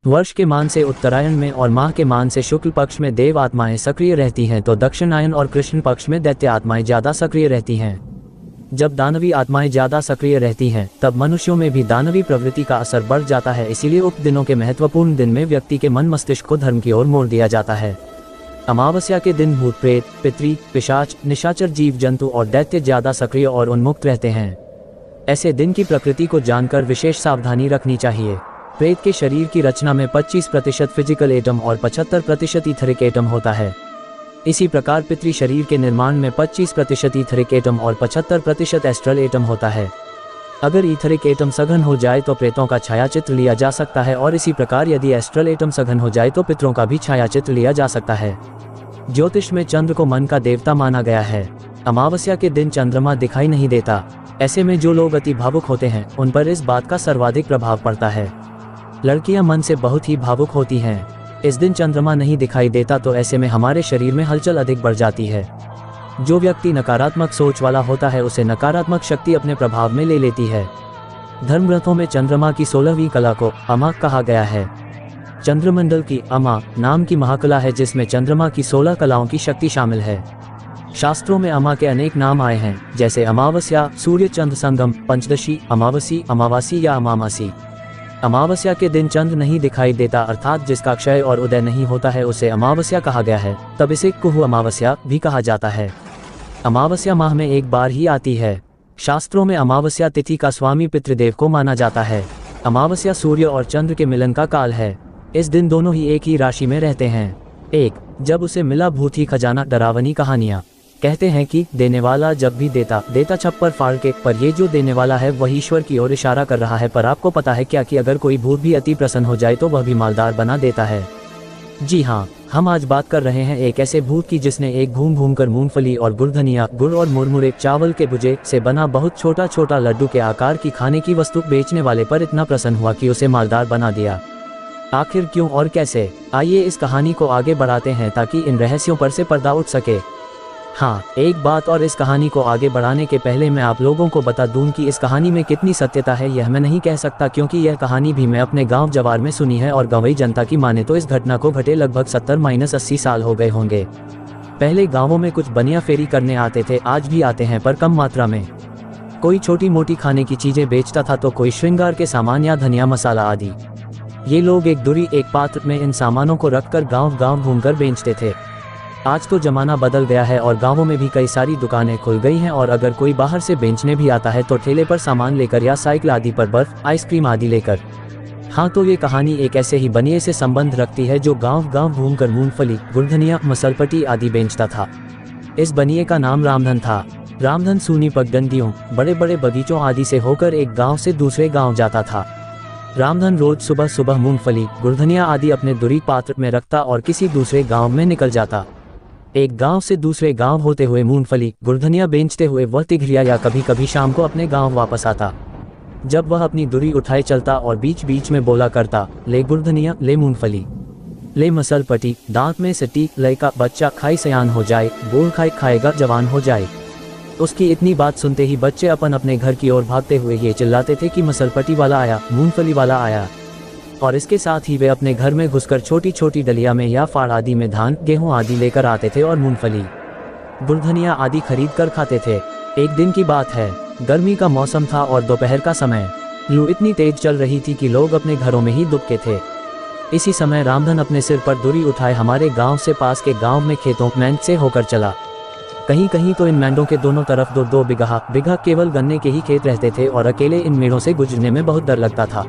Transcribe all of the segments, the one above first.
वर्ष के मान से उत्तरायण में और माह के मान से शुक्ल पक्ष में देव आत्माएं सक्रिय रहती हैं तो दक्षिणायन और कृष्ण पक्ष में दैत्य आत्माएं ज्यादा सक्रिय रहती हैं। जब दानवी आत्माएं ज्यादा सक्रिय रहती हैं तब मनुष्यों में भी दानवी प्रवृत्ति का असर बढ़ जाता है। इसीलिए उक्त दिनों के महत्वपूर्ण दिन में व्यक्ति के मन मस्तिष्क को धर्म की ओर मोड़ दिया जाता है। अमावस्या के दिन भूत प्रेत, पितरी, पिशाच, निशाचर जीव जंतु और दैत्य ज्यादा सक्रिय और उन्मुक्त रहते हैं। ऐसे दिन की प्रकृति को जानकर विशेष सावधानी रखनी चाहिए। प्रेत के शरीर की रचना में 25% फिजिकल एटम और 75% ईथरिक एटम होता है। इसी प्रकार पितरी शरीर के निर्माण में 25% ईथरिक एटम और 75% एस्ट्रल एटम होता है। अगर ईथरिक एटम सघन हो जाए तो प्रेतों का छायाचित्र लिया जा सकता है और इसी प्रकार यदि एस्ट्रल एटम सघन हो जाए तो पितरों का भी छायाचित्र लिया जा सकता है। ज्योतिष में चंद्र को मन का देवता माना गया है। अमावस्या के दिन चंद्रमा दिखाई नहीं देता। ऐसे में जो लोग अति भावुक होते हैं उन पर इस बात का सर्वाधिक प्रभाव पड़ता है। लड़कियां मन से बहुत ही भावुक होती हैं। इस दिन चंद्रमा नहीं दिखाई देता तो ऐसे में हमारे शरीर में हलचल अधिक बढ़ जाती है। जो व्यक्ति नकारात्मक सोच वाला होता है उसे नकारात्मक शक्ति अपने प्रभाव में ले लेती है। धर्म ग्रंथों में चंद्रमा की 16वीं कला को अमा कहा गया है। चंद्रमंडल की अमा नाम की महाकला है जिसमें चंद्रमा की 16 कलाओं की शक्ति शामिल है। शास्त्रों में अमा के अनेक नाम आए हैं जैसे अमावस्या, सूर्य चंद्र संगम, पंचदशी, अमावसी, अमावासी या अमामासी। अमावस्या के दिन चंद्र नहीं दिखाई देता अर्थात जिसका क्षय और उदय नहीं होता है उसे अमावस्या कहा गया है। तब इसे कुहू अमावस्या भी कहा जाता है। अमावस्या माह में एक बार ही आती है। शास्त्रों में अमावस्या तिथि का स्वामी पितृदेव को माना जाता है। अमावस्या सूर्य और चंद्र के मिलन का काल है। इस दिन दोनों ही एक ही राशि में रहते हैं। एक जब उसे मिला भूत ही खजाना। डरावनी कहानियाँ कहते हैं कि देने वाला जब भी देता छप्पर फाड़ के, पर ये जो देने वाला है वही ईश्वर की ओर इशारा कर रहा है। पर आपको पता है क्या कि अगर कोई भूत भी अति प्रसन्न हो जाए तो वह भी मालदार बना देता है। जी हाँ, हम आज बात कर रहे हैं एक ऐसे भूत की जिसने एक घूम कर मूंगफली और गुड़धनिया, गुड़ और मुरमुरे चावल के भुजे से बना बहुत छोटा छोटा लड्डू के आकार की खाने की वस्तु बेचने वाले पर इतना प्रसन्न हुआ कि उसे मालदार बना दिया। आखिर क्यों और कैसे, आइए इस कहानी को आगे बढ़ाते हैं ताकि इन रहस्यों पर से पर्दा उठ सके। हाँ, एक बात और, इस कहानी को आगे बढ़ाने के पहले मैं आप लोगों को बता दूं कि इस कहानी में कितनी सत्यता है यह मैं नहीं कह सकता क्योंकि यह कहानी भी मैं अपने गांव जवार में सुनी है और गंवई जनता की माने तो इस घटना को घटे लगभग 70-80 साल हो गए होंगे। पहले गाँवों में कुछ बनिया फेरी करने आते थे, आज भी आते हैं पर कम मात्रा में। कोई छोटी मोटी खाने की चीजें बेचता था तो कोई श्रृंगार के सामान या धनिया मसाला आदि। ये लोग एक दूरी एक पात्र में इन सामानों को रखकर गांव घूमकर बेचते थे। आज तो जमाना बदल गया है और गांवों में भी कई सारी दुकानें खुल गई हैं और अगर कोई बाहर से बेचने भी आता है तो ठेले पर सामान लेकर या साइकिल आदि पर बर्फ, आइसक्रीम आदि लेकर। हाँ, तो ये कहानी एक ऐसे ही बनिए से संबंध रखती है जो गांव घूमकर मूंगफली, गुड़धनिया, मसलपट्टी आदि बेचता था। इस बनिए का नाम रामधन था। रामधन सूनी पगडंडियों, बड़े बड़े बगीचों आदि से होकर एक गाँव से दूसरे गाँव जाता था। रामधन रोज सुबह सुबह मूंगफली, गुड़धनिया आदि अपने दूरी पात्र में रखता और किसी दूसरे गाँव में निकल जाता। एक गांव से दूसरे गांव होते हुए मूंगफली, गुड़धनिया बेचते हुए वह तिघरिया या कभी कभी शाम को अपने गांव वापस आता। जब वह अपनी दूरी उठाए चलता और बीच बीच में बोला करता, ले गुड़धनिया, ले मूंगफली, ले मसलपट्टी, दांत में सटी, लड़का बच्चा खाई सयान हो जाए, बूढ़ खाएगा जवान हो जाए। उसकी इतनी बात सुनते ही बच्चे अपन अपने घर की ओर भागते हुए ये चिल्लाते थे कि मसलपट्टी वाला आया, मूंगफली वाला आया। और इसके साथ ही वे अपने घर में घुसकर छोटी छोटी डलिया में या फाड़ आदि में धान, गेहूं आदि लेकर आते थे और मूंगफली, गुड़धनिया आदि खरीद कर खाते थे। एक दिन की बात है, गर्मी का मौसम था और दोपहर का समय। लू इतनी तेज चल रही थी कि लोग अपने घरों में ही दुबके थे। इसी समय रामधन अपने सिर पर दूरी उठाए हमारे गाँव से पास के गाँव में खेतों मैंड से होकर चला। कहीं कहीं तो इन मैंडों के दोनों तरफ दो बिगहा केवल गन्ने के ही खेत रहते थे और अकेले इन मेड़ों से गुजरने में बहुत डर लगता था।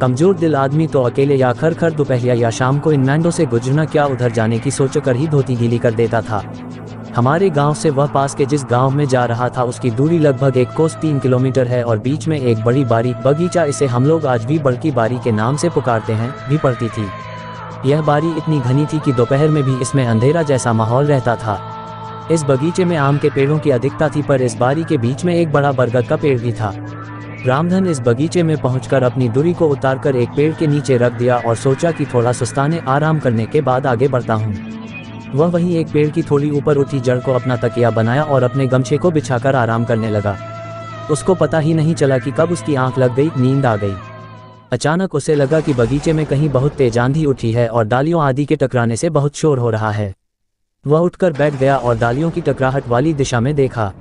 कमजोर दिल आदमी तो अकेले या खर दोपहरिया या शाम को इन मैंडों से गुजरना क्या उधर जाने की सोचकर ही धोती गीली कर देता था। हमारे गांव से वह पास के जिस गांव में जा रहा था उसकी दूरी लगभग 1 कोस 3 किलोमीटर है और बीच में एक बड़ी बारी, बगीचा, इसे हम लोग आज भी बड़की बारी के नाम से पुकारते हैं, भी पड़ती थी। यह बारी इतनी घनी थी कि दोपहर में भी इसमें अंधेरा जैसा माहौल रहता था। इस बगीचे में आम के पेड़ों की अधिकता थी पर इस बारी के बीच में एक बड़ा बरगद का पेड़ भी था। रामधन इस बगीचे में पहुंचकर अपनी दूरी को उतारकर एक पेड़ के नीचे रख दिया और सोचा कि थोड़ा सुस्ताने आराम करने के बाद आगे बढ़ता हूं। वह वहीं एक पेड़ की थोड़ी ऊपर उठी जड़ को अपना तकिया बनाया और अपने गमछे को बिछाकर आराम करने लगा। उसको पता ही नहीं चला कि कब उसकी आंख लग गई, नींद आ गई। अचानक उसे लगा कि बगीचे में कहीं बहुत तेज आंधी उठी है और डालियों आदि के टकराने से बहुत शोर हो रहा है। वह उठकर बैठ गया और डालियों की टकराहट वाली दिशा में देखा।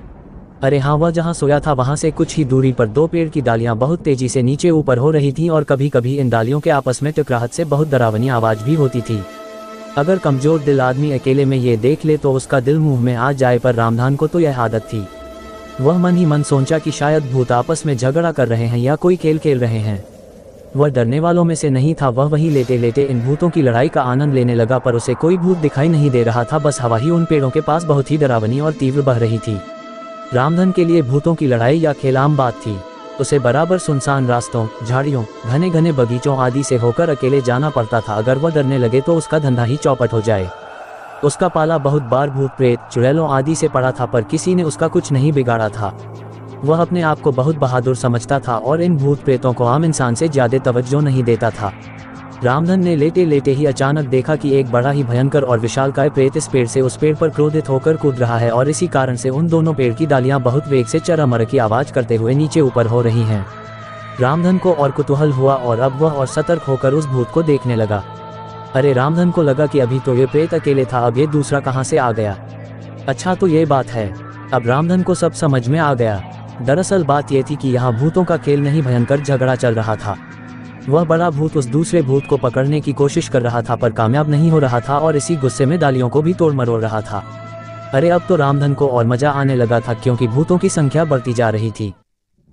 अरे हाँ, वह जहाँ सोया था वहाँ से कुछ ही दूरी पर दो पेड़ की डालियाँ बहुत तेजी से नीचे ऊपर हो रही थीं और कभी कभी इन डालियों के आपस में टकराहट से बहुत डरावनी आवाज़ भी होती थी। अगर कमज़ोर दिल आदमी अकेले में ये देख ले तो उसका दिल मुंह में आ जाए, पर रामधान को तो यह आदत थी। वह मन ही मन सोचा कि शायद भूत आपस में झगड़ा कर रहे हैं या कोई खेल खेल रहे हैं। वह डरने वालों में से नहीं था। वह वहीं लेटे लेटे इन भूतों की लड़ाई का आनंद लेने लगा, पर उसे कोई भूत दिखाई नहीं दे रहा था। बस हवा ही उन पेड़ों के पास बहुत ही डरावनी और तीव्र बह रही थी। रामधन के लिए भूतों की लड़ाई या खेल आम बात थी। उसे बराबर सुनसान रास्तों, झाड़ियों, घने घने बगीचों आदि से होकर अकेले जाना पड़ता था। अगर वह डरने लगे तो उसका धंधा ही चौपट हो जाए। उसका पाला बहुत बार भूत प्रेत, चुड़ैलों आदि से पड़ा था, पर किसी ने उसका कुछ नहीं बिगाड़ा था। वह अपने आप को बहुत बहादुर समझता था और इन भूत प्रेतों को आम इंसान से ज्यादा तवज्जो नहीं देता था। रामधन ने लेटे लेटे ही अचानक देखा कि एक बड़ा ही भयंकर और विशालकाय प्रेत इस पेड़ से उस पेड़ पर क्रोधित होकर कूद रहा है और इसी कारण से उन दोनों पेड़ की डालियां बहुत वेग से चरमर की आवाज करते हुए नीचे ऊपर हो रही हैं। रामधन को और कुतूहल हुआ और अब वह और सतर्क होकर उस भूत को देखने लगा। अरे, रामधन को लगा कि अभी तो ये प्रेत अकेले था, अब ये दूसरा कहाँ से आ गया। अच्छा, तो ये बात है। अब रामधन को सब समझ में आ गया। दरअसल बात यह थी कि यहाँ भूतों का खेल नहीं, भयंकर झगड़ा चल रहा था। वह बड़ा भूत उस दूसरे भूत को पकड़ने की कोशिश कर रहा था, पर कामयाब नहीं हो रहा था और इसी गुस्से में डालियों को भी तोड़ मरोड़ रहा था। अरे, अब तो रामधन को और मजा आने लगा था, क्योंकि भूतों की संख्या बढ़ती जा रही थी।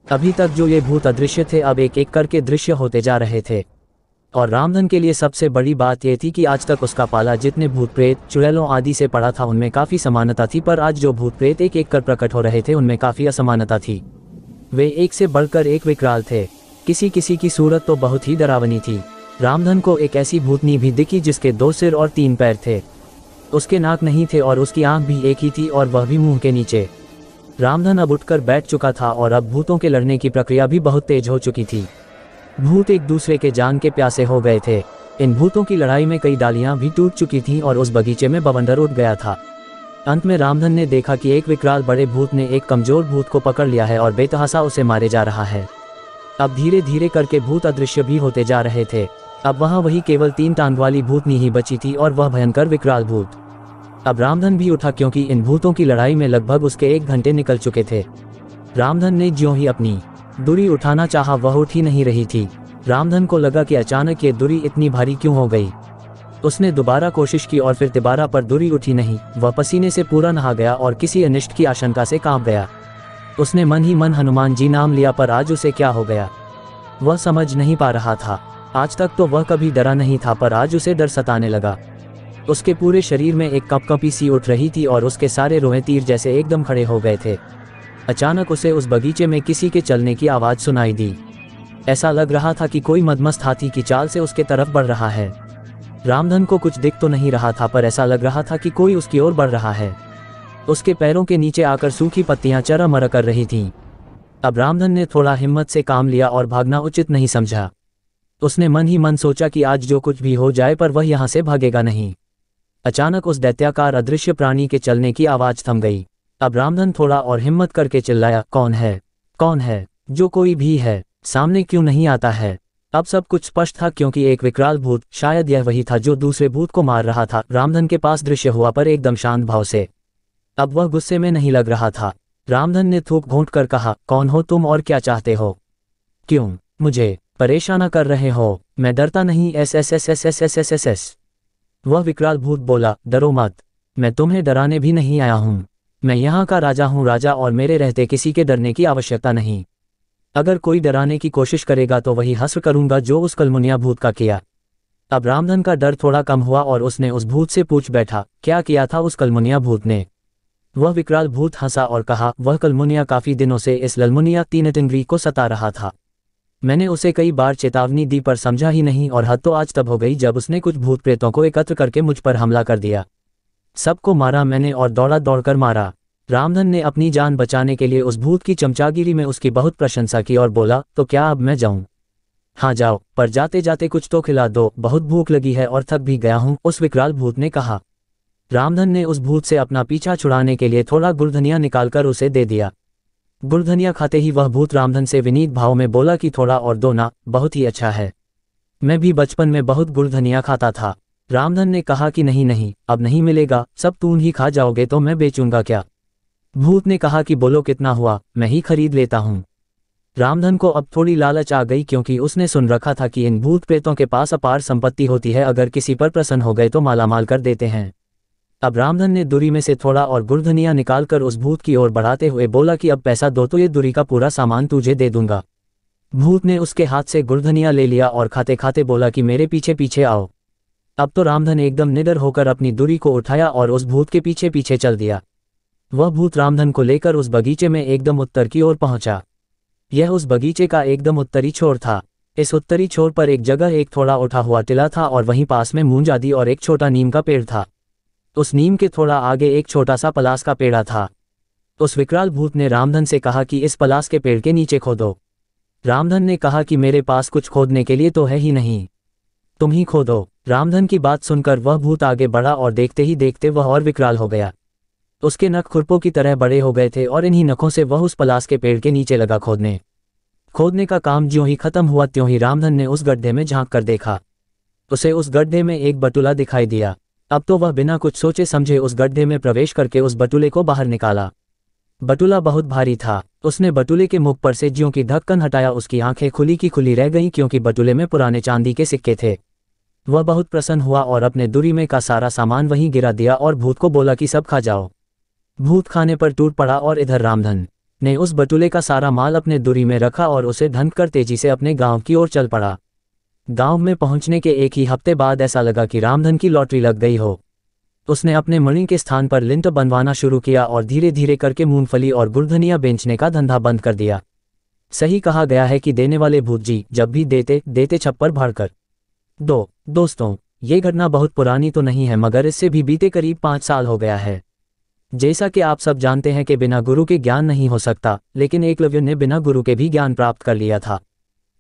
अभी तक जो ये भूत अदृश्य थे अब एक एक करके दृश्य होते जा रहे थे। और रामधन के लिए सबसे बड़ी बात यह थी कि आज तक उसका पाला जितने भूत प्रेत, चुड़ैलों आदि से पड़ा था उनमें काफ़ी समानता थी, पर आज जो भूत प्रेत एक एक कर प्रकट हो रहे थे उनमें काफ़ी असमानता थी। वे एक से बढ़कर एक विकराल थे। किसी किसी की सूरत तो बहुत ही डरावनी थी। रामधन को एक ऐसी भूतनी भी दिखी जिसके 2 सिर और 3 पैर थे। उसके नाक नहीं थे और उसकी आंख भी एक ही थी और वह भी मुंह के नीचे। रामधन अब उठकर बैठ चुका था और अब भूतों के लड़ने की प्रक्रिया भी बहुत तेज हो चुकी थी। भूत एक दूसरे के जान के प्यासे हो गए थे। इन भूतों की लड़ाई में कई डालियां भी टूट चुकी थीं और उस बगीचे में बवंडर उठ गया था। अंत में रामधन ने देखा कि एक विकराल बड़े भूत ने एक कमजोर भूत को पकड़ लिया है और बेतहासा उसे मारे जा रहा है। अब धीरे धीरे करके भूत अदृश्य भी होते जा रहे थे। अब वहाँ वही केवल 3 टांग वाली भूतनी ही बची थी और वह भयंकर विकराल भूत। अब रामधन भी उठा, क्योंकि इन भूतों की लड़ाई में लगभग उसके 1 घंटे निकल चुके थे। रामधन ने ज्यों ही अपनी दूरी उठाना चाहा वह उठ ही नहीं रही थी। रामधन को लगा कि अचानक ये दूरी इतनी भारी क्यों हो गई। उसने दोबारा कोशिश की और फिर तिबारा पर दूरी उठी नहीं। वह पसीने से पूरा नहा गया और किसी अनिष्ट की आशंका से कांप गया। उसने मन ही मन हनुमान जी नाम लिया, पर आज उसे क्या हो गया वह समझ नहीं पा रहा था। आज तक तो वह कभी डरा नहीं था, पर आज उसे डर सताने लगा। उसके पूरे शरीर में एक कंपकंपी सी उठ रही थी और उसके सारे रोए तीर जैसे एकदम खड़े हो गए थे। अचानक उसे उस बगीचे में किसी के चलने की आवाज़ सुनाई दी। ऐसा लग रहा था कि कोई मदमस्त हाथी की चाल से उसके तरफ बढ़ रहा है। रामधन को कुछ दिख तो नहीं रहा था, पर ऐसा लग रहा था कि कोई उसकी ओर बढ़ रहा है। उसके पैरों के नीचे आकर सूखी पत्तियां चरमर कर रही थीं। अब रामधन ने थोड़ा हिम्मत से काम लिया और भागना उचित नहीं समझा। उसने मन ही मन सोचा कि आज जो कुछ भी हो जाए पर वह यहाँ से भागेगा नहीं। अचानक उस दैत्याकार अदृश्य प्राणी के चलने की आवाज़ थम गई। अब रामधन थोड़ा और हिम्मत करके चिल्लाया, कौन है? कौन है? जो कोई भी है, सामने क्यों नहीं आता है? अब सब कुछ स्पष्ट था, क्योंकि एक विकराल भूत, शायद यह वही था जो दूसरे भूत को मार रहा था, रामधन के पास दृश्य हुआ पर एकदम शांत भाव से। अब वह गुस्से में नहीं लग रहा था। रामधन ने थूक घोंट कर कहा, कौन हो तुम और क्या चाहते हो? क्यों मुझे परेशान कर रहे हो? मैं डरता नहीं। एस। वह विकराल भूत बोला, डरो मत, मैं तुम्हें डराने भी नहीं आया हूँ। मैं यहाँ का राजा हूँ, राजा, और मेरे रहते किसी के डरने की आवश्यकता नहीं। अगर कोई डराने की कोशिश करेगा तो वही हस्र करूंगा जो उस कलमुनिया भूत का किया। अब रामधन का डर थोड़ा कम हुआ और उसने उस भूत से पूछ बैठा, क्या किया था उस कलमुनिया भूत ने? वह विकराल भूत हंसा और कहा, वह कलमुनिया काफी दिनों से इस ललमुनिया तीनटिंगरी को सता रहा था। मैंने उसे कई बार चेतावनी दी पर समझा ही नहीं, और हद तो आज तब हो गई जब उसने कुछ भूत प्रेतों को एकत्र करके मुझ पर हमला कर दिया। सबको मारा मैंने और दौड़ा दौड़कर मारा। रामधन ने अपनी जान बचाने के लिए उस भूत की चमचागिरी में उसकी बहुत प्रशंसा की और बोला, तो क्या अब मैं जाऊं? हाँ जाओ, पर जाते जाते कुछ तो खिला दो, बहुत भूख लगी है और थक भी गया हूं, उस विकराल भूत ने कहा। रामधन ने उस भूत से अपना पीछा छुड़ाने के लिए थोड़ा गुलधनिया निकालकर उसे दे दिया। गुड़ धनिया खाते ही वह भूत रामधन से विनीत भाव में बोला कि थोड़ा और दो ना, बहुत ही अच्छा है। मैं भी बचपन में बहुत गुड़ धनिया खाता था। रामधन ने कहा कि नहीं नहीं, अब नहीं मिलेगा, सब तुम ही खा जाओगे तो मैं बेचूंगा क्या। भूत ने कहा कि बोलो कितना हुआ, मैं ही खरीद लेता हूँ। रामधन को अब थोड़ी लालच आ गई, क्योंकि उसने सुन रखा था कि इन भूत प्रेतों के पास अपार संपत्ति होती है, अगर किसी पर प्रसन्न हो गए तो मालामाल कर देते हैं। अब रामधन ने दूरी में से थोड़ा और गुड़ धनिया निकालकर उस भूत की ओर बढ़ाते हुए बोला कि अब पैसा दो तो ये दूरी का पूरा सामान तुझे दे दूंगा। भूत ने उसके हाथ से गुड़ धनिया ले लिया और खाते खाते बोला कि मेरे पीछे पीछे आओ। अब तो रामधन एकदम निडर होकर अपनी दूरी को उठाया और उस भूत के पीछे पीछे चल दिया। वह भूत रामधन को लेकर उस बगीचे में एकदम उत्तर की ओर पहुंचा। यह उस बगीचे का एकदम उत्तरी छोर था। इस उत्तरी छोर पर एक जगह एक थोड़ा उठा हुआ टिला था और वहीं पास में मूंज आदि और एक छोटा नीम का पेड़ था। उस नीम के थोड़ा आगे एक छोटा सा पलास का पेड़ा था। उस विकराल भूत ने रामधन से कहा कि इस पलास के पेड़ के नीचे खोदो। रामधन ने कहा कि मेरे पास कुछ खोदने के लिए तो है ही नहीं, तुम ही खोदो। रामधन की बात सुनकर वह भूत आगे बढ़ा और देखते ही देखते वह और विकराल हो गया। उसके नख खुरपों की तरह बड़े हो गए थे और इन्हीं नखों से वह उस पलास के पेड़ के नीचे लगा खोदने का काम ज्यों ही खत्म हुआ त्यों ही रामधन ने उस गड्ढे में झांक कर देखा। उसे उस गड्ढे में एक बटुला दिखाई दिया। अब तो वह बिना कुछ सोचे समझे उस गड्ढे में प्रवेश करके उस बटुले को बाहर निकाला। बटुला बहुत भारी था। उसने बटुले के मुख पर से ज्यों की ढक्कन हटाया, उसकी आंखें खुली की खुली रह गईं, क्योंकि बटुले में पुराने चांदी के सिक्के थे। वह बहुत प्रसन्न हुआ और अपने दूरी में का सारा सामान वहीं गिरा दिया और भूत को बोला कि सब खा जाओ। भूत खाने पर टूट पड़ा और इधर रामधन ने उस बटुले का सारा माल अपने दूरी में रखा और उसे ढंक कर तेजी से अपने गांव की ओर चल पड़ा। गांव में पहुंचने के एक ही हफ्ते बाद ऐसा लगा कि रामधन की लॉटरी लग गई हो। उसने अपने मणि के स्थान पर लिंट बनवाना शुरू किया और धीरे धीरे करके मूंगफली और गुड़ धनिया बेचने का धंधा बंद कर दिया। सही कहा गया है कि देने वाले भूत जी जब भी देते छप्पर भाड़कर। दोस्तों, ये घटना बहुत पुरानी तो नहीं है, मगर इससे भी बीते करीब 5 साल हो गया है। जैसा कि आप सब जानते हैं कि बिना गुरु के ज्ञान नहीं हो सकता, लेकिन एकलव्य ने बिना गुरु के भी ज्ञान प्राप्त कर लिया था,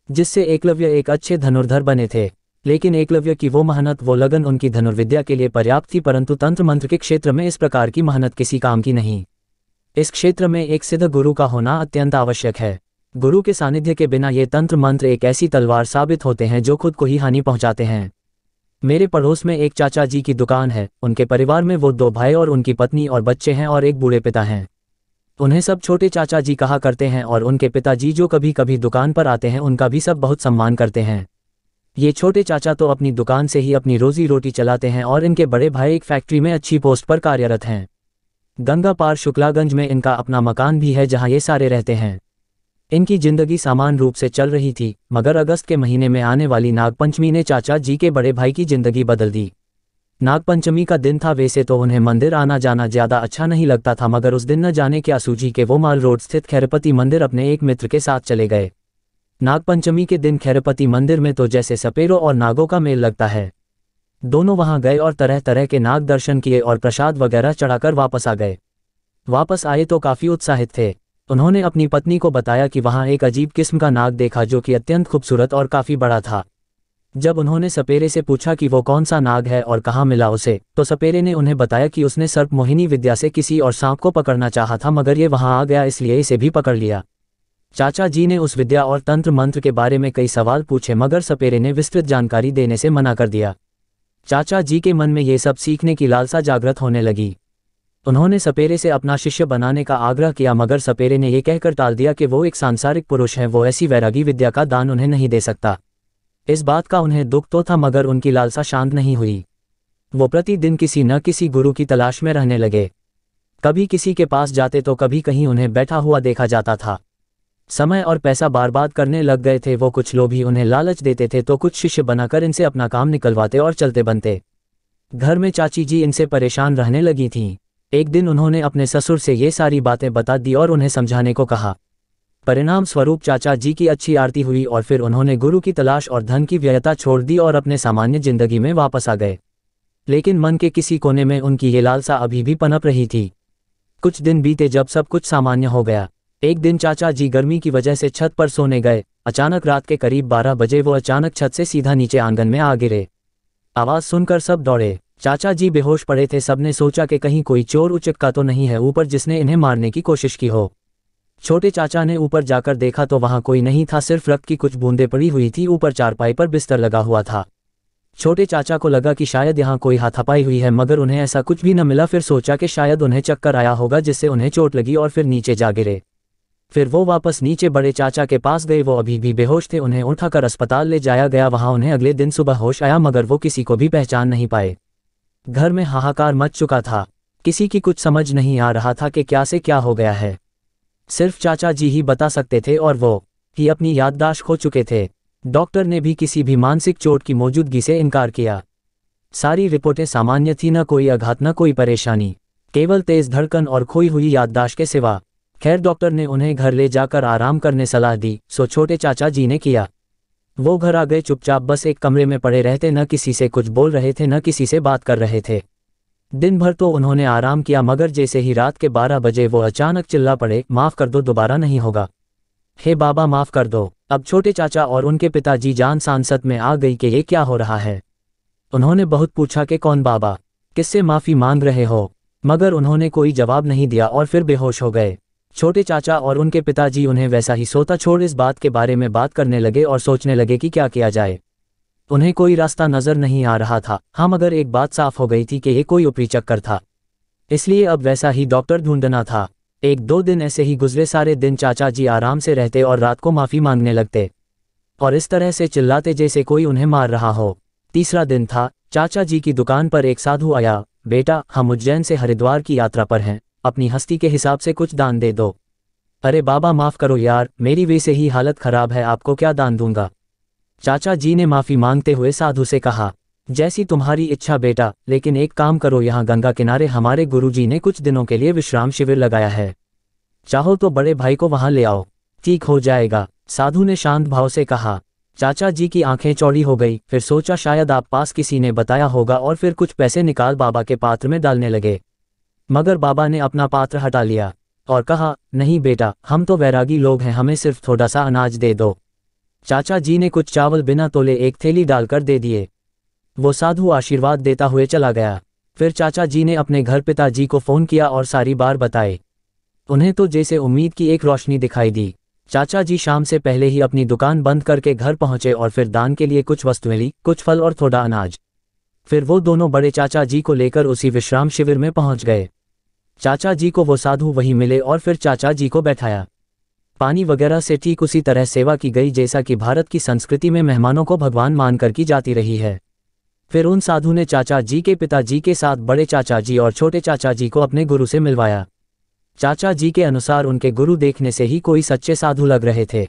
जिससे एकलव्य एक अच्छे धनुर्धर बने थे। लेकिन एकलव्य की वो मेहनत, वो लगन उनकी धनुर्विद्या के लिए पर्याप्त थी, परंतु तंत्र मंत्र के क्षेत्र में इस प्रकार की मेहनत किसी काम की नहीं। इस क्षेत्र में एक सिद्ध गुरु का होना अत्यंत आवश्यक है। गुरु के सानिध्य के बिना ये तंत्र मंत्र एक ऐसी तलवार साबित होते हैं जो खुद को ही हानि पहुंचाते हैं। मेरे पड़ोस में एक चाचा जी की दुकान है। उनके परिवार में वो 2 भाई और उनकी पत्नी और बच्चे हैं और एक बूढ़े पिता हैं। उन्हें सब छोटे चाचा जी कहा करते हैं और उनके पिताजी जो कभी कभी दुकान पर आते हैं उनका भी सब बहुत सम्मान करते हैं। ये छोटे चाचा तो अपनी दुकान से ही अपनी रोजी रोटी चलाते हैं और इनके बड़े भाई एक फैक्ट्री में अच्छी पोस्ट पर कार्यरत हैं। गंगा पार शुक्लागंज में इनका अपना मकान भी है जहां ये सारे रहते हैं। इनकी जिंदगी सामान्य रूप से चल रही थी, मगर अगस्त के महीने में आने वाली नागपंचमी ने चाचा जी के बड़े भाई की जिंदगी बदल दी। नागपंचमी का दिन था। वैसे तो उन्हें मंदिर आना जाना ज्यादा अच्छा नहीं लगता था, मगर उस दिन न जाने क्या सूझी कि वो माल रोड स्थित खैरपति मंदिर अपने एक मित्र के साथ चले गए। नागपंचमी के दिन खैरपति मंदिर में तो जैसे सपेरों और नागों का मेल लगता है। दोनों वहां गए और तरह तरह के नाग दर्शन किए और प्रसाद वगैरह चढ़ाकर वापस आ गए। वापस आए तो काफी उत्साहित थे। उन्होंने अपनी पत्नी को बताया कि वहां एक अजीब किस्म का नाग देखा जो कि अत्यंत खूबसूरत और काफी बड़ा था। जब उन्होंने सपेरे से पूछा कि वो कौन सा नाग है और कहाँ मिला उसे, तो सपेरे ने उन्हें बताया कि उसने सर्प मोहिनी विद्या से किसी और सांप को पकड़ना चाहा था, मगर ये वहां आ गया इसलिए इसे भी पकड़ लिया। चाचा जी ने उस विद्या और तंत्र मंत्र के बारे में कई सवाल पूछे, मगर सपेरे ने विस्तृत जानकारी देने से मना कर दिया। चाचा जी के मन में ये सब सीखने की लालसा जागृत होने लगी। उन्होंने सपेरे से अपना शिष्य बनाने का आग्रह किया, मगर सपेरे ने यह कहकर टाल दिया कि वो एक सांसारिक पुरुष है, वो ऐसी वैरागी विद्या का दान उन्हें नहीं दे सकता। इस बात का उन्हें दुख तो था, मगर उनकी लालसा शांत नहीं हुई। वो प्रतिदिन किसी न किसी गुरु की तलाश में रहने लगे। कभी किसी के पास जाते तो कभी कहीं उन्हें बैठा हुआ देखा जाता था। समय और पैसा बर्बाद करने लग गए थे। वो कुछ लोभी उन्हें लालच देते थे तो कुछ शिष्य बनाकर इनसे अपना काम निकलवाते और चलते बनते। घर में चाची जी इनसे परेशान रहने लगी थीं। एक दिन उन्होंने अपने ससुर से ये सारी बातें बता दी और उन्हें समझाने को कहा। परिणाम स्वरूप चाचा जी की अच्छी आरती हुई और फिर उन्होंने गुरु की तलाश और धन की व्ययता छोड़ दी और अपने सामान्य जिंदगी में वापस आ गए। लेकिन मन के किसी कोने में उनकी ये लालसा अभी भी पनप रही थी। कुछ दिन बीते जब सब कुछ सामान्य हो गया। एक दिन चाचा जी गर्मी की वजह से छत पर सोने गए। अचानक रात के करीब 12 बजे वो अचानक छत से सीधा नीचे आंगन में आ गिरे। आवाज सुनकर सब दौड़े। चाचा जी बेहोश पड़े थे। सबने सोचा कि कहीं कोई चोर उचक्का तो नहीं है ऊपर जिसने इन्हें मारने की कोशिश की हो। छोटे चाचा ने ऊपर जाकर देखा तो वहां कोई नहीं था, सिर्फ रक्त की कुछ बूंदें पड़ी हुई थी। ऊपर चारपाई पर बिस्तर लगा हुआ था। छोटे चाचा को लगा कि शायद यहाँ कोई हाथापाई हुई है, मगर उन्हें ऐसा कुछ भी न मिला। फिर सोचा कि शायद उन्हें चक्कर आया होगा जिससे उन्हें चोट लगी और फिर नीचे जा गिरे। फिर वो वापस नीचे बड़े चाचा के पास गए। वो अभी भी बेहोश थे। उन्हें उठाकर अस्पताल ले जाया गया। वहां उन्हें अगले दिन सुबह होश आया, मगर वो किसी को भी पहचान नहीं पाए। घर में हाहाकार मच चुका था। किसी की कुछ समझ नहीं आ रहा था कि क्या से क्या हो गया है। सिर्फ चाचा जी ही बता सकते थे और वो ही अपनी याददाश्त खो चुके थे। डॉक्टर ने भी किसी भी मानसिक चोट की मौजूदगी से इनकार किया। सारी रिपोर्टें सामान्य थी, न कोई आघात न कोई परेशानी, केवल तेज धड़कन और खोई हुई याददाश्त के सिवा। खैर, डॉक्टर ने उन्हें घर ले जाकर आराम करने सलाह दी, सो छोटे चाचा जी ने किया। वो घर आ गए चुपचाप, बस एक कमरे में पड़े रहते, न किसी से कुछ बोल रहे थे न किसी से बात कर रहे थे। दिन भर तो उन्होंने आराम किया, मगर जैसे ही रात के 12 बजे वो अचानक चिल्ला पड़े, माफ़ कर दो, दोबारा नहीं होगा। हे बाबा माफ़ कर दो। अब छोटे चाचा और उनके पिताजी जान सांसत में आ गई कि ये क्या हो रहा है। उन्होंने बहुत पूछा कि कौन बाबा, किससे माफ़ी मांग रहे हो, मगर उन्होंने कोई जवाब नहीं दिया और फिर बेहोश हो गए। छोटे चाचा और उनके पिताजी उन्हें वैसा ही सोता छोड़ इस बात के बारे में बात करने लगे और सोचने लगे कि क्या किया जाए। उन्हें कोई रास्ता नज़र नहीं आ रहा था। हाँ, मगर एक बात साफ हो गई थी कि ये कोई ऊपरी चक्कर था, इसलिए अब वैसा ही डॉक्टर ढूंढना था। 1-2 दिन ऐसे ही गुजरे। सारे दिन चाचा जी आराम से रहते और रात को माफ़ी मांगने लगते और इस तरह से चिल्लाते जैसे कोई उन्हें मार रहा हो। तीसरा दिन था। चाचा जी की दुकान पर एक साधु आया। बेटा, हम उज्जैन से हरिद्वार की यात्रा पर हैं, अपनी हस्ती के हिसाब से कुछ दान दे दो। अरे बाबा माफ़ करो यार, मेरी वैसे ही हालत खराब है, आपको क्या दान दूंगा। चाचा जी ने माफ़ी मांगते हुए साधु से कहा, जैसी तुम्हारी इच्छा बेटा, लेकिन एक काम करो, यहाँ गंगा किनारे हमारे गुरुजी ने कुछ दिनों के लिए विश्राम शिविर लगाया है, चाहो तो बड़े भाई को वहाँ ले आओ, ठीक हो जाएगा। साधु ने शांत भाव से कहा। चाचा जी की आंखें चौड़ी हो गई। फिर सोचा शायद आप पास किसी ने बताया होगा और फिर कुछ पैसे निकाल बाबा के पात्र में डालने लगे, मगर बाबा ने अपना पात्र हटा लिया और कहा, नहीं बेटा, हम तो वैरागी लोग हैं, हमें सिर्फ थोड़ा सा अनाज दे दो। चाचा जी ने कुछ चावल बिना तोले एक थैली डालकर दे दिए। वो साधु आशीर्वाद देता हुए चला गया। फिर चाचा जी ने अपने घर पिताजी को फ़ोन किया और सारी बात बताई। उन्हें तो जैसे उम्मीद की एक रोशनी दिखाई दी। चाचा जी शाम से पहले ही अपनी दुकान बंद करके घर पहुंचे और फिर दान के लिए कुछ वस्तुएं ली, कुछ फल और थोड़ा अनाज। फिर वो दोनों बड़े चाचा जी को लेकर उसी विश्राम शिविर में पहुंच गए। चाचा जी को वो साधु वहीं मिले और फिर चाचा जी को बैठाया। पानी वगैरह से ठीक उसी तरह सेवा की गई जैसा कि भारत की संस्कृति में मेहमानों को भगवान मानकर की जाती रही है। फिर उन साधु ने चाचा जी के पिताजी के साथ बड़े चाचा जी और छोटे चाचा जी को अपने गुरु से मिलवाया। चाचा जी के अनुसार उनके गुरु देखने से ही कोई सच्चे साधु लग रहे थे।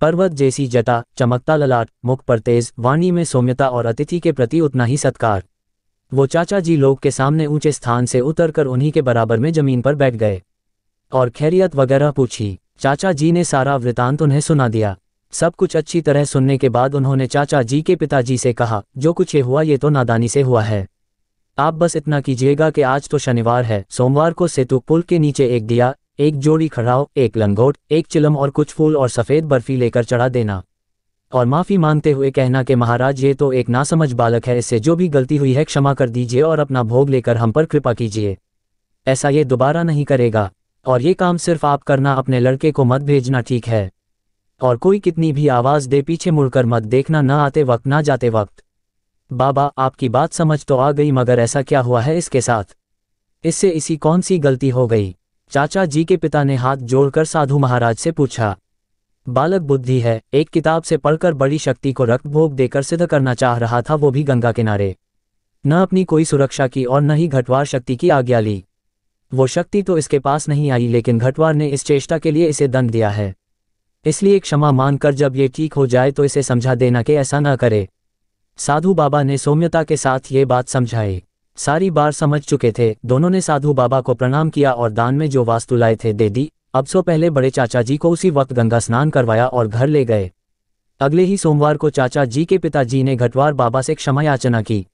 पर्वत जैसी जटा, चमकता ललाट, मुख पर तेज, वाणी में सौम्यता और अतिथि के प्रति उतना ही सत्कार। वो चाचा जी लोग के सामने ऊंचे स्थान से उतरकर उन्हीं के बराबर में जमीन पर बैठ गए और खैरियत वगैरह पूछी। चाचा जी ने सारा वृतांत उन्हें सुना दिया। सब कुछ अच्छी तरह सुनने के बाद उन्होंने चाचा जी के पिताजी से कहा, जो कुछ ये हुआ ये तो नादानी से हुआ है। आप बस इतना कीजिएगा कि आज तो शनिवार है, सोमवार को सेतु पुल के नीचे एक दिया, एक जोड़ी खड़ाओ, एक लंगोट, एक चिलम और कुछ फूल और सफ़ेद बर्फी लेकर चढ़ा देना और माफ़ी मांगते हुए कहना कि महाराज ये तो एक नासमझ बालक है, इससे जो भी गलती हुई है क्षमा कर दीजिए और अपना भोग लेकर हम पर कृपा कीजिए। ऐसा ये दोबारा नहीं करेगा और ये काम सिर्फ आप करना, अपने लड़के को मत भेजना, ठीक है। और कोई कितनी भी आवाज़ दे पीछे मुड़कर मत देखना, ना आते वक्त ना जाते वक्त। बाबा आपकी बात समझ तो आ गई, मगर ऐसा क्या हुआ है इसके साथ, इससे इसी कौन सी गलती हो गई। चाचा जी के पिता ने हाथ जोड़कर साधु महाराज से पूछा। बालक बुद्धि है, एक किताब से पढ़कर बड़ी शक्ति को रक्त भोग देकर सिद्ध करना चाह रहा था, वो भी गंगा किनारे। न अपनी कोई सुरक्षा की और न ही घटवार शक्ति की आज्ञा ली। वो शक्ति तो इसके पास नहीं आई, लेकिन घटवार ने इस चेष्टा के लिए इसे दंड दिया है, इसलिए क्षमा मांगकर जब ये ठीक हो जाए तो इसे समझा देना कि ऐसा न करे। साधु बाबा ने सौम्यता के साथ ये बात समझाई। सारी बार समझ चुके थे। दोनों ने साधु बाबा को प्रणाम किया और दान में जो वास्तु लाए थे दे दी। अब सो पहले बड़े चाचा जी को उसी वक्त गंगा स्नान करवाया और घर ले गए। अगले ही सोमवार को चाचा जी के पिताजी ने घटवार बाबा से क्षमा याचना की।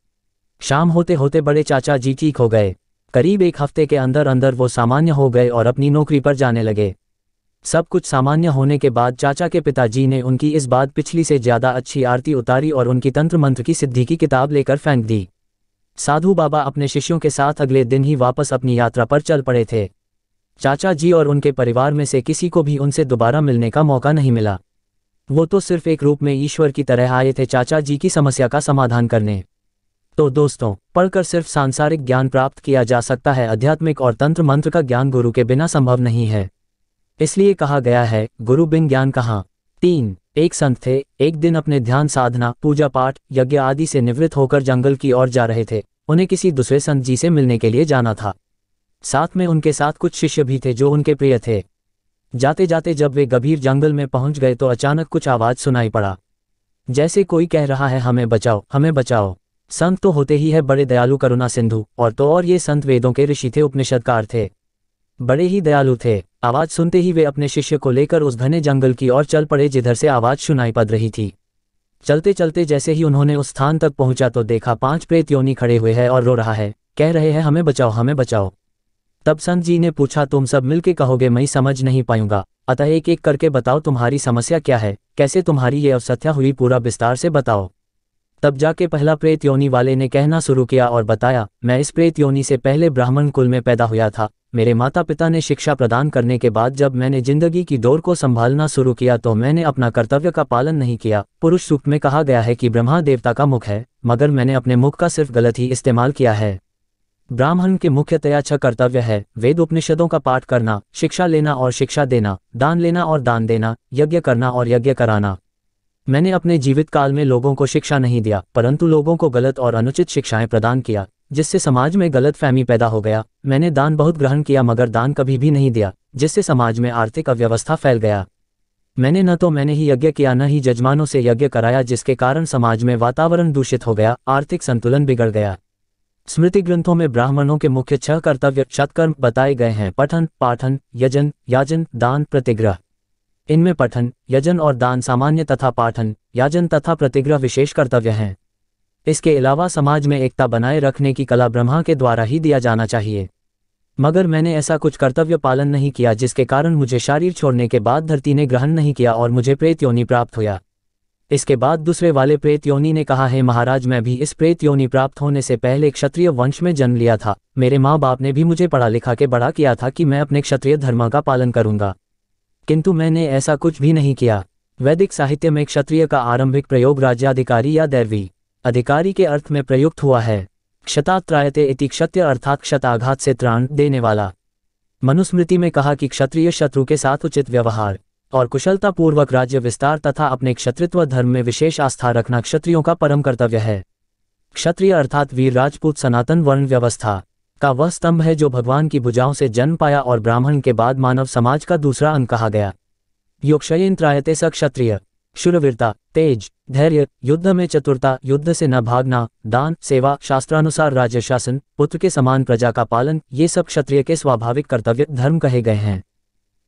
शाम होते होते बड़े चाचा जी ठीक हो गए। करीब एक हफ्ते के अंदर अंदर वो सामान्य हो गए और अपनी नौकरी पर जाने लगे। सब कुछ सामान्य होने के बाद चाचा के पिताजी ने उनकी इस बात पिछली से ज़्यादा अच्छी आरती उतारी और उनकी तंत्र मंत्र की सिद्धि की किताब लेकर फेंक दी। साधु बाबा अपने शिष्यों के साथ अगले दिन ही वापस अपनी यात्रा पर चल पड़े थे। चाचा जी और उनके परिवार में से किसी को भी उनसे दोबारा मिलने का मौका नहीं मिला। वो तो सिर्फ एक रूप में ईश्वर की तरह आए थे चाचा जी की समस्या का समाधान करने। तो दोस्तों, पढ़कर सिर्फ सांसारिक ज्ञान प्राप्त किया जा सकता है, आध्यात्मिक और तंत्र मंत्र का ज्ञान गुरु के बिना संभव नहीं है। इसलिए कहा गया है, गुरु बिन ज्ञान कहाँ। 3। एक संत थे। एक दिन अपने ध्यान साधना, पूजा पाठ, यज्ञ आदि से निवृत्त होकर जंगल की ओर जा रहे थे। उन्हें किसी दूसरे संत जी से मिलने के लिए जाना था। साथ में उनके साथ कुछ शिष्य भी थे जो उनके प्रिय थे। जाते जाते जब वे गंभीर जंगल में पहुंच गए तो अचानक कुछ आवाज सुनाई पड़ा, जैसे कोई कह रहा है, हमें बचाओ, हमें बचाओ। संत तो होते ही है बड़े दयालु, करुणा सिंधु, और ये संत वेदों के ऋषि थे, उपनिषदकार थे, बड़े ही दयालु थे। आवाज सुनते ही वे अपने शिष्य को लेकर उस घने जंगल की ओर चल पड़े जिधर से आवाज सुनाई पड़ रही थी। चलते चलते जैसे ही उन्होंने उस स्थान तक पहुंचा तो देखा 5 प्रेत योनि खड़े हुए हैं और रो रहा है, कह रहे हैं, हमें बचाओ, हमें बचाओ। तब संत जी ने पूछा, तुम सब मिलके कहोगे, मैं समझ नहीं पाऊंगा, अतः एक एक करके बताओ तुम्हारी समस्या क्या है, कैसे तुम्हारी ये अवस्था हुई, पूरा विस्तार से बताओ। तब जाके पहला प्रेत योनि वाले ने कहना शुरू किया और बताया, मैं इस प्रेत योनि से पहले ब्राह्मण कुल में पैदा हुआ था। मेरे माता पिता ने शिक्षा प्रदान करने के बाद जब मैंने जिंदगी की डोर को संभालना शुरू किया तो मैंने अपना कर्तव्य का पालन नहीं किया। पुरुष सूक्त में कहा गया है कि ब्रह्मा देवता का मुख है, मगर मैंने अपने मुख का सिर्फ गलत ही इस्तेमाल किया है। ब्राह्मण के मुख्यतया 6 कर्तव्य है, वेद उपनिषदों का पाठ करना, शिक्षा लेना और शिक्षा देना, दान लेना और दान देना, यज्ञ करना और यज्ञ कराना। मैंने अपने जीवित काल में लोगों को शिक्षा नहीं दिया, परंतु लोगों को गलत और अनुचित शिक्षाएं प्रदान किया, जिससे समाज में गलत फहमी पैदा हो गया। मैंने दान बहुत ग्रहण किया मगर दान कभी भी नहीं दिया, जिससे समाज में आर्थिक अव्यवस्था फैल गया। मैंने ही यज्ञ किया, न ही जजमानों से यज्ञ कराया, जिसके कारण समाज में वातावरण दूषित हो गया, आर्थिक संतुलन बिगड़ गया। स्मृति ग्रंथों में ब्राह्मणों के मुख्य 6 कर्तव्य सत्कर्म बताए गए हैं, पठन, पाठन, यजन, याजन, दान, प्रतिग्रह। इनमें पठन, यजन और दान सामान्य तथा पाठन, याजन तथा प्रतिग्रह विशेष कर्तव्य हैं। इसके अलावा समाज में एकता बनाए रखने की कला ब्रह्मा के द्वारा ही दिया जाना चाहिए, मगर मैंने ऐसा कुछ कर्तव्य पालन नहीं किया, जिसके कारण मुझे शरीर छोड़ने के बाद धरती ने ग्रहण नहीं किया और मुझे प्रेत योनि प्राप्त हुआ। इसके बाद दूसरे वाले प्रेत योनि ने कहा, है महाराज, मैं भी इस प्रेत योनि प्राप्त होने से पहले क्षत्रिय वंश में जन्म लिया था। मेरे माँ बाप ने भी मुझे पढ़ा लिखा के बड़ा किया था कि मैं अपने क्षत्रिय धर्म का पालन करूंगा, किंतु मैंने ऐसा कुछ भी नहीं किया। वैदिक साहित्य में क्षत्रिय का आरंभिक प्रयोग राज्याधिकारी या दैवी अधिकारी के अर्थ में प्रयुक्त हुआ है। क्षतात्रायते इति क्षत्रिय अर्थात क्षताघात से त्राण देने वाला। मनुस्मृति में कहा कि क्षत्रिय शत्रु के साथ उचित व्यवहार और कुशलतापूर्वक राज्य विस्तार तथा अपने क्षत्रित्व धर्म में विशेष आस्था रखना क्षत्रियों का परम कर्तव्य है। क्षत्रिय अर्थात वीर राजपूत सनातन वर्ण व्यवस्था का वह स्तंभ है जो भगवान की भुजाओं से जन्म पाया और ब्राह्मण के बाद मानव समाज का दूसरा अंग कहा गया। योक्षयेन त्रायते स क्षत्रिय, शूरवीरता, तेज, धैर्य, युद्ध में चतुरता, युद्ध से न भागना, दान, सेवा, शास्त्रानुसार राज्य शासन, पुत्र के समान प्रजा का पालन, ये सब क्षत्रिय के स्वाभाविक कर्तव्य धर्म कहे गए हैं।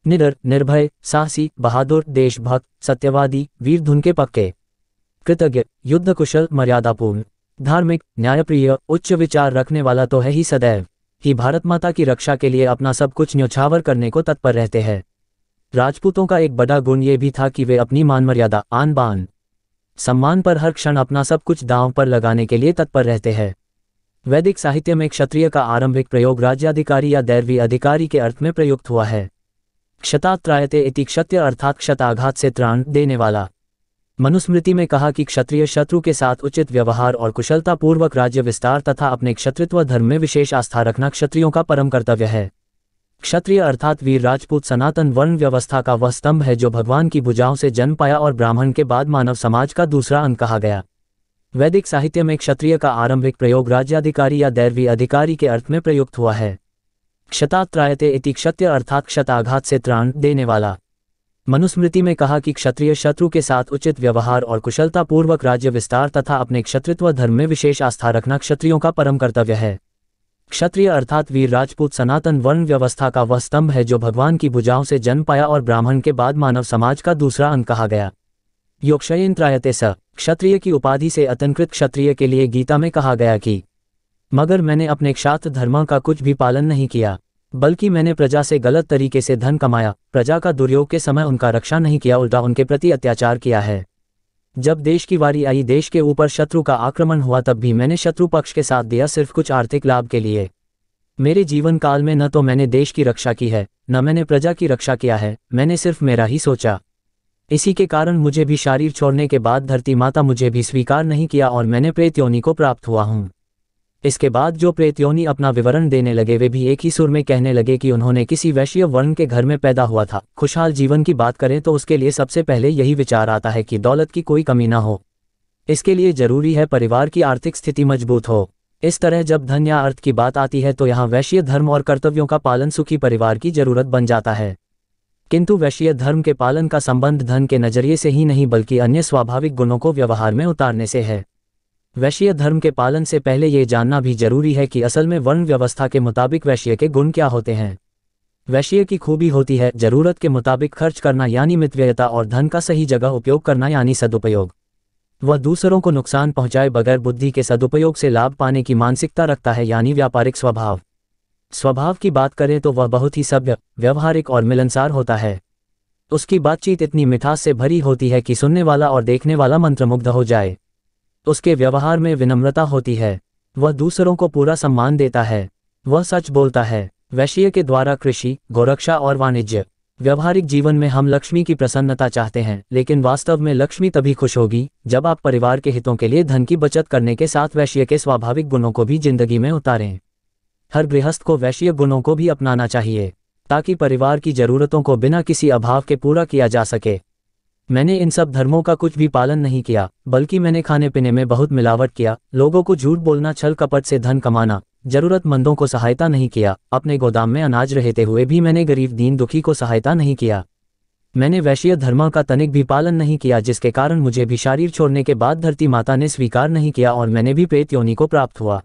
निडर, निर्भय, साहसी, बहादुर, देशभक्त, सत्यवादी, वीर धुन के पक्के, कृतज्ञ, युद्ध कुशल, मर्यादापूर्ण, धार्मिक, न्यायप्रिय, उच्च विचार रखने वाला तो है ही सदैव ही भारत माता की रक्षा के लिए अपना सब कुछ न्यौछावर करने को तत्पर रहते हैं। राजपूतों का एक बड़ा गुण ये भी था कि वे अपनी मान मर्यादा, आन बान, सम्मान पर हर क्षण अपना सब कुछ दांव पर लगाने के लिए तत्पर रहते हैं। वैदिक साहित्य में क्षत्रिय का आरंभिक प्रयोग राज्याधिकारी या दैवी अधिकारी के अर्थ में प्रयुक्त हुआ है। क्षतात्रायते इति क्षत्रिय अर्थात क्षताघात से त्राण देने वाला। मनुस्मृति में कहा कि क्षत्रिय शत्रु के साथ उचित व्यवहार और कुशलतापूर्वक राज्य विस्तार तथा अपने क्षत्रित्व धर्म में विशेष आस्था रखना क्षत्रियों का परम कर्तव्य है। क्षत्रिय अर्थात वीर राजपूत सनातन वर्ण व्यवस्था का वह स्तंभ है जो भगवान की भुजाओं से जन्म पाया और ब्राह्मण के बाद मानव समाज का दूसरा अंग कहा गया। वैदिक साहित्य में क्षत्रिय का आरंभिक प्रयोग राज्याधिकारी या दैवी अधिकारी के अर्थ में प्रयुक्त हुआ है। क्षतात्रायते इति क्षत्रिय अर्थात क्षताघात से त्राण देने वाला। मनुस्मृति में कहा कि क्षत्रिय शत्रु के साथ उचित व्यवहार और कुशलतापूर्वक राज्य विस्तार तथा अपने क्षत्रित्व धर्म में विशेष आस्था रखना क्षत्रियों का परम कर्तव्य है। क्षत्रिय अर्थात वीर राजपूत सनातन वर्ण व्यवस्था का वह स्तंभ है जो भगवान की भुजाओं से जन्म पाया और ब्राह्मण के बाद मानव समाज का दूसरा अंग कहा गया। योक्षयेन त्रायते स, क्षत्रिय की उपाधि से अलंकृत क्षत्रिय के लिए गीता में कहा गया कि मगर मैंने अपने क्षात्र धर्म का कुछ भी पालन नहीं किया, बल्कि मैंने प्रजा से गलत तरीके से धन कमाया, प्रजा का दुर्योग के समय उनका रक्षा नहीं किया, उल्टा उनके प्रति अत्याचार किया है। जब देश की बारी आई, देश के ऊपर शत्रु का आक्रमण हुआ, तब भी मैंने शत्रु पक्ष के साथ दिया, सिर्फ कुछ आर्थिक लाभ के लिए। मेरे जीवन काल में न तो मैंने देश की रक्षा की है, न मैंने प्रजा की रक्षा किया है, मैंने सिर्फ मेरा ही सोचा। इसी के कारण मुझे भी शरीर छोड़ने के बाद धरती माता मुझे भी स्वीकार नहीं किया और मैंने प्रेत योनि को प्राप्त हुआ हूँ। इसके बाद जो प्रेत योनि अपना विवरण देने लगे वे भी एक ही सुर में कहने लगे कि उन्होंने किसी वैश्य वर्ण के घर में पैदा हुआ था। खुशहाल जीवन की बात करें तो उसके लिए सबसे पहले यही विचार आता है कि दौलत की कोई कमी ना हो। इसके लिए जरूरी है परिवार की आर्थिक स्थिति मजबूत हो। इस तरह जब धन या अर्थ की बात आती है तो यहाँ वैश्य धर्म और कर्तव्यों का पालन सुखी परिवार की जरूरत बन जाता है। किंतु वैश्य धर्म के पालन का संबंध धन के नजरिए से ही नहीं बल्कि अन्य स्वाभाविक गुणों को व्यवहार में उतारने से है। वैश्य धर्म के पालन से पहले ये जानना भी जरूरी है कि असल में वर्ण व्यवस्था के मुताबिक वैश्य के गुण क्या होते हैं। वैश्य की खूबी होती है जरूरत के मुताबिक खर्च करना यानी मितव्ययता और धन का सही जगह उपयोग करना यानी सदुपयोग। वह दूसरों को नुकसान पहुंचाए बगैर बुद्धि के सदुपयोग से लाभ पाने की मानसिकता रखता है यानी व्यापारिक स्वभाव। स्वभाव की बात करें तो वह बहुत ही सभ्य, व्यवहारिक और मिलनसार होता है। उसकी बातचीत इतनी मिठास से भरी होती है कि सुनने वाला और देखने वाला मंत्रमुग्ध हो जाए। उसके व्यवहार में विनम्रता होती है। वह दूसरों को पूरा सम्मान देता है। वह सच बोलता है। वैश्य के द्वारा कृषि, गोरक्षा और वाणिज्य। व्यवहारिक जीवन में हम लक्ष्मी की प्रसन्नता चाहते हैं, लेकिन वास्तव में लक्ष्मी तभी खुश होगी जब आप परिवार के हितों के लिए धन की बचत करने के साथ वैश्य के स्वाभाविक गुणों को भी जिंदगी में उतारें। हर गृहस्थ को वैश्य गुणों को भी अपनाना चाहिए ताकि परिवार की जरूरतों को बिना किसी अभाव के पूरा किया जा सके। मैंने इन सब धर्मों का कुछ भी पालन नहीं किया, बल्कि मैंने खाने पीने में बहुत मिलावट किया, लोगों को झूठ बोलना, छल कपट से धन कमाना, जरूरतमंदों को सहायता नहीं किया। अपने गोदाम में अनाज रहते हुए भी मैंने गरीब दीन दुखी को सहायता नहीं किया। मैंने वैश्य धर्म का तनिक भी पालन नहीं किया, जिसके कारण मुझे भी शरीर छोड़ने के बाद धरती माता ने स्वीकार नहीं किया और मैंने भी प्रेत योनि को प्राप्त हुआ।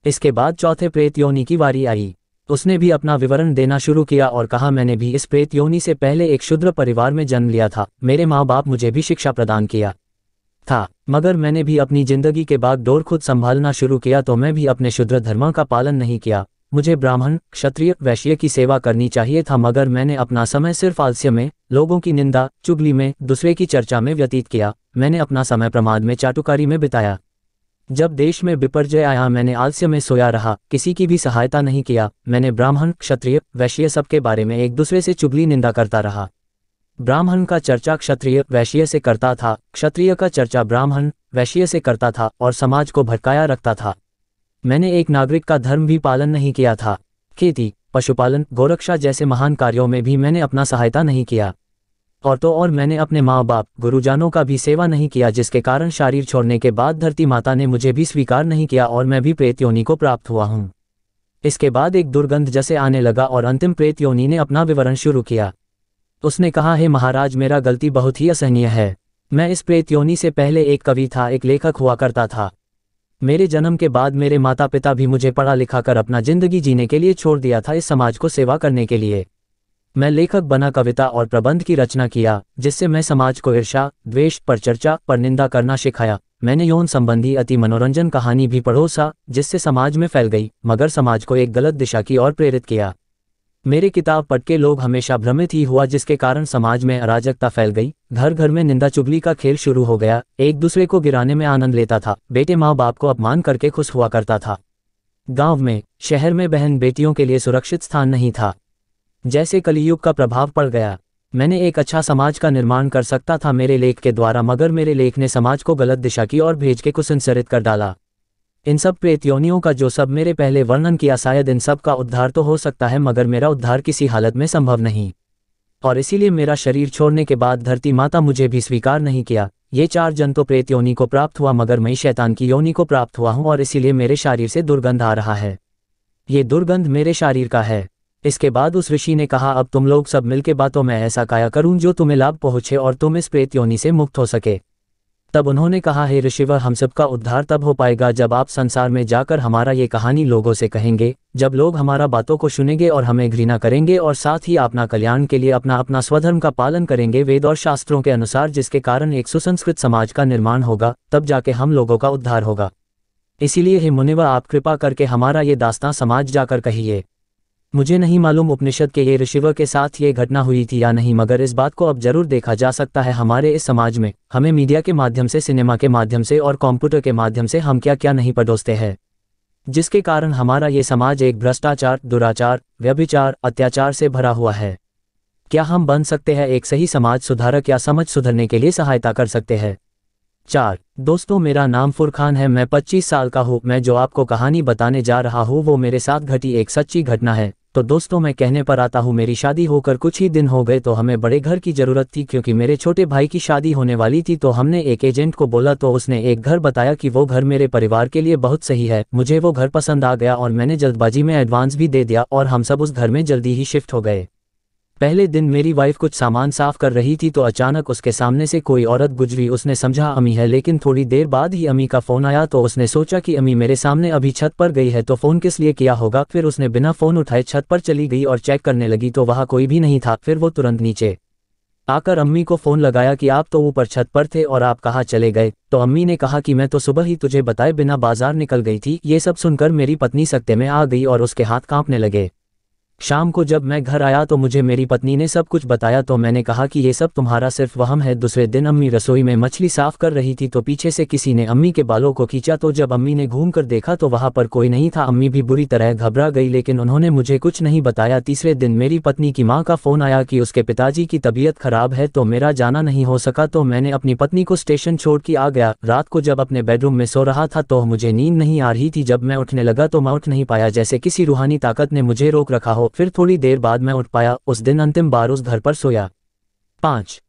इसके बाद चौथे प्रेत योनि की बारी आई। उसने भी अपना विवरण देना शुरू किया और कहा, मैंने भी इस प्रेत योनि से पहले एक शूद्र परिवार में जन्म लिया था। मेरे माँ बाप मुझे भी शिक्षा प्रदान किया था, मगर मैंने भी अपनी जिंदगी के बागडोर खुद संभालना शुरू किया तो मैं भी अपने शूद्र धर्म का पालन नहीं किया। मुझे ब्राह्मण, क्षत्रिय, वैश्य की सेवा करनी चाहिए था, मगर मैंने अपना समय सिर्फ आलस्य में, लोगों की निंदा चुगली में, दूसरे की चर्चा में व्यतीत किया। मैंने अपना समय प्रमाद में, चाटुकारी में बिताया। जब देश में विपर्जय आया मैंने आलस्य में सोया रहा, किसी की भी सहायता नहीं किया। मैंने ब्राह्मण, क्षत्रिय, वैश्य सबके बारे में एक दूसरे से चुगली निंदा करता रहा। ब्राह्मण का चर्चा क्षत्रिय, वैश्य से करता था, क्षत्रिय का चर्चा ब्राह्मण, वैश्य से करता था और समाज को भटकाया रखता था। मैंने एक नागरिक का धर्म भी पालन नहीं किया था। खेती, पशुपालन, गोरक्षा जैसे महान कार्यों में भी मैंने अपना सहायता नहीं किया। और मैंने अपने माँ बाप, गुरुजनों का भी सेवा नहीं किया, जिसके कारण शरीर छोड़ने के बाद धरती माता ने मुझे भी स्वीकार नहीं किया और मैं भी प्रेत योनि को प्राप्त हुआ हूँ। इसके बाद एक दुर्गंध जैसे आने लगा और अंतिम प्रेत योनि ने अपना विवरण शुरू किया। उसने कहा, हे महाराज, मेरा गलती बहुत ही असहनीय है। मैं इस प्रेत योनि से पहले एक कवि था, एक लेखक हुआ करता था। मेरे जन्म के बाद मेरे माता पिता भी मुझे पढ़ा लिखा कर अपना जिंदगी जीने के लिए छोड़ दिया था, इस समाज को सेवा करने के लिए। मैं लेखक बना, कविता और प्रबंध की रचना किया, जिससे मैं समाज को ईर्ष्या, द्वेष, परचर्चा, परनिंदा करना सिखाया। मैंने यौन संबंधी अति मनोरंजन कहानी भी परोसा, जिससे समाज में फैल गई, मगर समाज को एक गलत दिशा की ओर प्रेरित किया। मेरी किताब पढ़ के लोग हमेशा भ्रमित ही हुआ, जिसके कारण समाज में अराजकता फैल गई। घर घर में निंदा चुगली का खेल शुरू हो गया। एक दूसरे को गिराने में आनंद लेता था। बेटे माँ बाप को अपमान करके खुश हुआ करता था। गांव में, शहर में बहन बेटियों के लिए सुरक्षित स्थान नहीं था। जैसे कलियुग का प्रभाव पड़ गया। मैंने एक अच्छा समाज का निर्माण कर सकता था मेरे लेख के द्वारा, मगर मेरे लेख ने समाज को गलत दिशा की ओर भेज के कुसंस्कृत कर डाला। इन सब प्रेत योनियों का जो सब मेरे पहले वर्णन किया, शायद इन सब का उद्धार तो हो सकता है, मगर मेरा उद्धार किसी हालत में संभव नहीं। और इसीलिए मेरा शरीर छोड़ने के बाद धरती माता मुझे भी स्वीकार नहीं किया। ये 4 जन तो प्रेत योनि को प्राप्त हुआ, मगर मैं शैतान की योनि को प्राप्त हुआ हूँ और इसीलिए मेरे शरीर से दुर्गंध आ रहा है। ये दुर्गंध मेरे शरीर का है। इसके बाद उस ऋषि ने कहा, अब तुम लोग सब मिलके बातों में ऐसा काया करूं जो तुम्हें लाभ पहुंचे और तुम इस प्रेत योनि से मुक्त हो सके। तब उन्होंने कहा, हे ऋषिवर, हम सबका उद्धार तब हो पाएगा जब आप संसार में जाकर हमारा ये कहानी लोगों से कहेंगे। जब लोग हमारा बातों को सुनेंगे और हमें घृणा करेंगे और साथ ही अपना कल्याण के लिए अपना अपना स्वधर्म का पालन करेंगे वेद और शास्त्रों के अनुसार, जिसके कारण एक सुसंस्कृत समाज का निर्माण होगा, तब जाके हम लोगों का उद्धार होगा। इसीलिए हे मुनिवर, आप कृपा करके हमारा ये दास्तां समाज जाकर कहिए। मुझे नहीं मालूम उपनिषद के ये ऋषिवर के साथ ये घटना हुई थी या नहीं, मगर इस बात को अब जरूर देखा जा सकता है हमारे इस समाज में। हमें मीडिया के माध्यम से, सिनेमा के माध्यम से और कंप्यूटर के माध्यम से हम क्या क्या नहीं परोसते हैं। जिसके कारण हमारा ये समाज एक भ्रष्टाचार, दुराचार, व्यभिचार, अत्याचार से भरा हुआ है। क्या हम बन सकते हैं एक सही समाज सुधारक या समझ सुधरने के लिए सहायता कर सकते हैं? 4 दोस्तों, मेरा नाम फुरखान है। मैं 25 साल का हूँ। मैं जो आपको कहानी बताने जा रहा हूँ वो मेरे साथ घटी एक सच्ची घटना है। तो दोस्तों, मैं कहने पर आता हूँ, मेरी शादी होकर कुछ ही दिन हो गए तो हमें बड़े घर की ज़रूरत थी क्योंकि मेरे छोटे भाई की शादी होने वाली थी। तो हमने एक एजेंट को बोला तो उसने एक घर बताया कि वो घर मेरे परिवार के लिए बहुत सही है। मुझे वो घर पसंद आ गया और मैंने जल्दबाजी में एडवांस भी दे दिया और हम सब उस घर में जल्दी ही शिफ्ट हो गए। पहले दिन मेरी वाइफ कुछ सामान साफ कर रही थी तो अचानक उसके सामने से कोई औरत गुजरी। उसने समझा अम्मी है, लेकिन थोड़ी देर बाद ही अम्मी का फ़ोन आया तो उसने सोचा कि अम्मी मेरे सामने अभी छत पर गई है तो फ़ोन किस लिए किया होगा। फिर उसने बिना फ़ोन उठाए छत पर चली गई और चेक करने लगी तो वहाँ कोई भी नहीं था। फिर वो तुरंत नीचे आकर अम्मी को फ़ोन लगाया कि आप तो ऊपर छत पर थे और आप कहाँ चले गए। तो अम्मी ने कहा कि मैं तो सुबह ही तुझे बताए बिना बाजार निकल गई थी। ये सब सुनकर मेरी पत्नी सकते में आ गई और उसके हाथ कांपने लगे। शाम को जब मैं घर आया तो मुझे मेरी पत्नी ने सब कुछ बताया तो मैंने कहा कि ये सब तुम्हारा सिर्फ वहम है। दूसरे दिन अम्मी रसोई में मछली साफ कर रही थी तो पीछे से किसी ने अम्मी के बालों को खींचा तो जब अम्मी ने घूम कर देखा तो वहां पर कोई नहीं था। अम्मी भी बुरी तरह घबरा गई लेकिन उन्होंने मुझे कुछ नहीं बताया। तीसरे दिन मेरी पत्नी की माँ का फ़ोन आया कि उसके पिताजी की तबीयत खराब है तो मेरा जाना नहीं हो सका। तो मैंने अपनी पत्नी को स्टेशन छोड़ के आ गया। रात को जब अपने बेडरूम में सो रहा था तो मुझे नींद नहीं आ रही थी। जब मैं उठने लगा तो मैं उठ नहीं पाया, जैसे किसी रूहानी ताकत ने मुझे रोक रखा हो। फिर थोड़ी देर बाद मैं उठ पाया। उस दिन अंतिम बार उस घर पर सोया। 5